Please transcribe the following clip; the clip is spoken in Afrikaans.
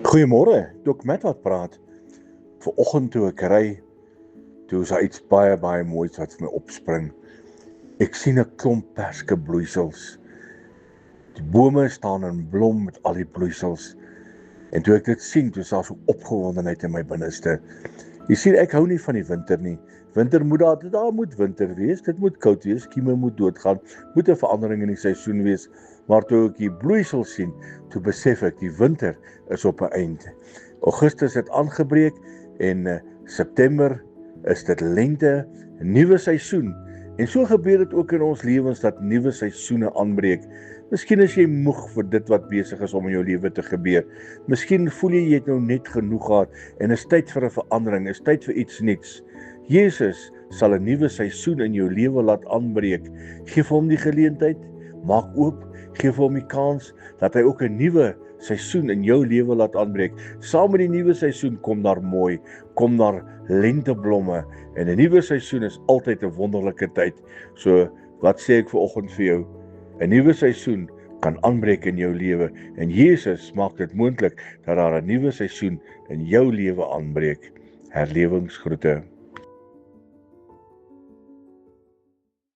Goeiemôre, toe ek met wat praat. Vanoggend toe ek ry, toe is daar iets baie moois wat vir my opspring. Ek sien 'n klomp perske bloeisels. Die bome staan in blom met al die bloeisels. En toe ek dit sien, toe is daar so opgewondenheid in my binneste. Jy sien, ek hou nie van die winter nie. Winter moet daar moet winter wees, dit moet koud wees, kieme moet doodgaan, moet 'n verandering in die seisoen wees. Maar toe ek die bloeisel sien, toe besef ek die winter is op 'n eind. Augustus het aangebreek en September is dit lente, 'n nuwe seisoen. En so gebeur dit ook in ons lewens dat nuwe seisoene aanbreek. Miskien is jy moeg vir dit wat besig is om in jou lewe te gebeur. Miskien voel jy het nou net genoeg gehad en is tyd vir 'n verandering, is tyd vir iets nuuts. Jesus sal 'n nuwe seisoen in jou lewe laat aanbreek. Geef hom die geleentheid, maak oop, geef hom die kans dat hy ook 'n nuwe seisoen in jou lewe laat aanbreek. Saam met die nuwe seisoen kom daar mooi, kom daar lenteblomme en 'n nuwe seisoen is altyd 'n wonderlike tyd. So, wat sê ek vanoggend vir jou? 'n Nuwe seisoen kan aanbreek in jou lewe en Jesus maak dit moontlik dat daar 'n nuwe seisoen in jou lewe aanbreek. Herlewingsgroete.